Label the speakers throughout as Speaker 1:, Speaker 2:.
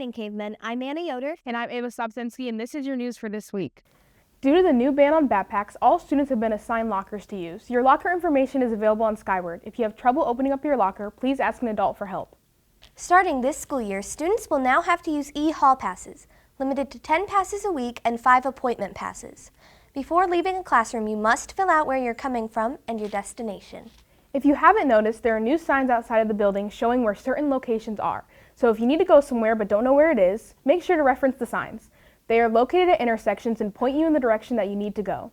Speaker 1: morning, Cavemen. I'm Anna Yoder.
Speaker 2: And I'm Ava Sobczynski, and this is your news for this week.
Speaker 3: Due to the new ban on backpacks, all students have been assigned lockers to use. Your locker information is available on Skyward. If you have trouble opening up your locker, please ask an adult for help.
Speaker 1: Starting this school year, students will now have to use e-hall passes, limited to 10 passes a week and 5 appointment passes. Before leaving a classroom, you must fill out where you're coming from and your destination.
Speaker 3: If you haven't noticed, there are new signs outside of the building showing where certain locations are. So if you need to go somewhere but don't know where it is, make sure to reference the signs. They are located at intersections and point you in the direction that you need to go.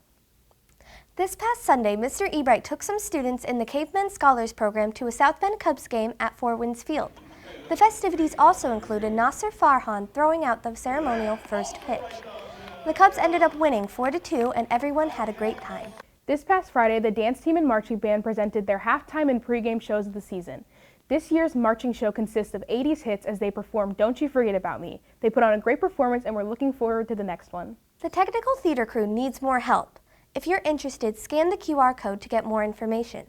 Speaker 1: This past Sunday, Mr. Ebright took some students in the Cavemen Scholars Program to a South Bend Cubs game at Four Winds Field. The festivities also included Nasser Farhan throwing out the ceremonial first pitch. The Cubs ended up winning 4-2, and everyone had a great time.
Speaker 3: This past Friday, the dance team and marching band presented their halftime and pregame shows of the season. This year's marching show consists of 80s hits as they perform Don't You Forget About Me. They put on a great performance and we're looking forward to the next one.
Speaker 1: The technical theater crew needs more help. If you're interested, scan the QR code to get more information.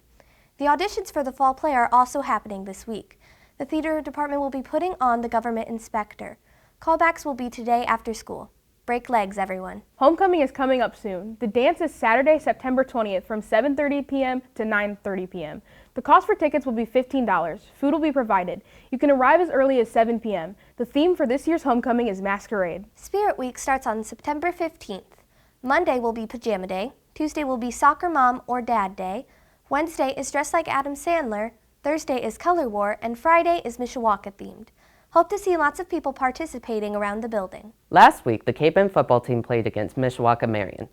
Speaker 1: The auditions for the fall play are also happening this week. The theater department will be putting on the government inspector. Callbacks will be today after school. Break legs, everyone.
Speaker 3: Homecoming is coming up soon. The dance is Saturday, September 20th from 7:30 p.m. to 9:30 p.m. The cost for tickets will be $15. Food will be provided. You can arrive as early as 7 p.m. The theme for this year's homecoming is Masquerade.
Speaker 1: Spirit Week starts on September 15th. Monday will be Pajama Day. Tuesday will be Soccer Mom or Dad Day. Wednesday is Dress Like Adam Sandler. Thursday is Color War. And Friday is Mishawaka themed. Hope to see lots of people participating around the building.
Speaker 4: Last week, the Cape End football team played against Mishawaka Marion.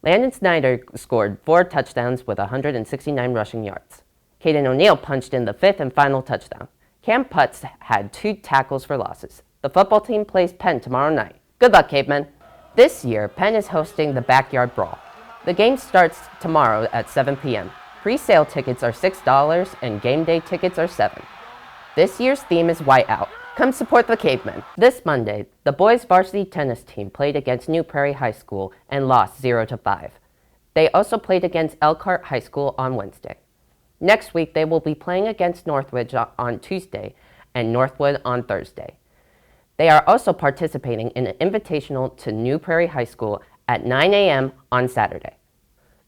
Speaker 4: Landon Snyder scored 4 touchdowns with 169 rushing yards. Caden O'Neill punched in the 5th and final touchdown. Cam Putz had 2 tackles for losses. The football team plays Penn tomorrow night. Good luck, Cavemen. This year, Penn is hosting the Backyard Brawl. The game starts tomorrow at 7 p.m. Pre-sale tickets are $6 and game day tickets are $7. This year's theme is Whiteout. Come support the Cavemen. This Monday, the boys' varsity tennis team played against New Prairie High School and lost 0-5. They also played against Elkhart High School on Wednesday. Next week, they will be playing against Northridge on Tuesday and Northwood on Thursday. They are also participating in an invitational to New Prairie High School at 9 a.m. on Saturday.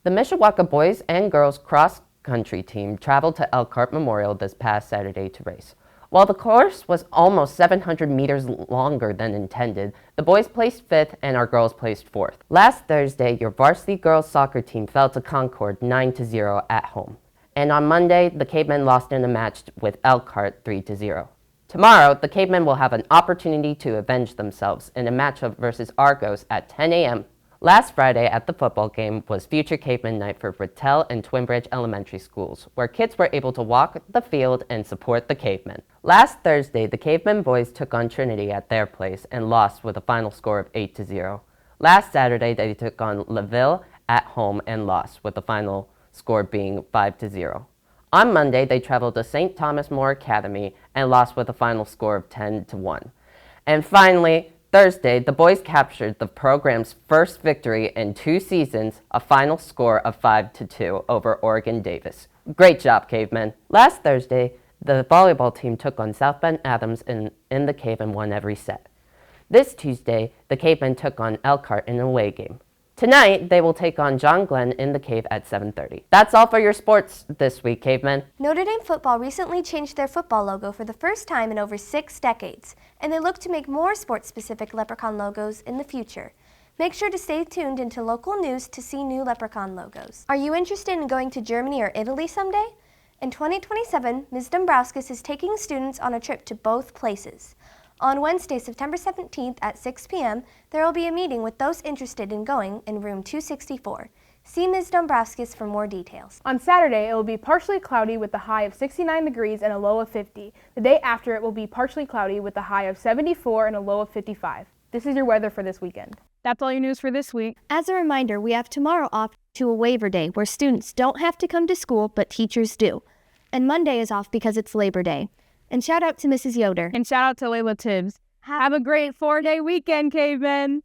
Speaker 4: The Mishawaka boys and girls cross-country team traveled to Elkhart Memorial this past Saturday to race. While the course was almost 700 meters longer than intended, the boys placed 5th and our girls placed 4th. Last Thursday, your varsity girls soccer team fell to Concord 9-0 at home. And on Monday, the Cavemen lost in a match with Elkhart 3-0. Tomorrow, the Cavemen will have an opportunity to avenge themselves in a matchup versus Argos at 10 a.m. Last Friday at the football game was Future Caveman Night for Brittell and Twinbridge Elementary Schools, where kids were able to walk the field and support the Cavemen. Last Thursday, the Cavemen boys took on Trinity at their place and lost with a final score of 8-0. Last Saturday, they took on LaVille at home and lost, with the final score being 5-0. On Monday, they traveled to St. Thomas More Academy and lost with a final score of 10-1. And finally, Thursday, the boys captured the program's first victory in 2 seasons, a final score of 5-2 over Oregon Davis. Great job, Cavemen. Last Thursday, the volleyball team took on South Bend Adams in the Cave and won every set. This Tuesday, the Cavemen took on Elkhart in an away game. Tonight, they will take on John Glenn in the Cave at 7:30. That's all for your sports this week, Cavemen.
Speaker 1: Notre Dame football recently changed their football logo for the first time in over 6 decades, and they look to make more sports-specific Leprechaun logos in the future. Make sure to stay tuned into local news to see new Leprechaun logos. Are you interested in going to Germany or Italy someday? In 2027, Ms. Dombrowskis is taking students on a trip to both places. On Wednesday, September 17th at 6 p.m., there will be a meeting with those interested in going in room 264. See Ms. Dombrowskis for more details.
Speaker 3: On Saturday, it will be partially cloudy with a high of 69 degrees and a low of 50. The day after, it will be partially cloudy with a high of 74 and a low of 55. This is your weather for this weekend.
Speaker 2: That's all your news for this week.
Speaker 1: As a reminder, we have tomorrow off to a waiver day where students don't have to come to school, but teachers do. And Monday is off because it's Labor Day. And shout out to Mrs. Yoder.
Speaker 2: And shout out to Layla Tibbs. Have a great 4-day weekend, Cavemen.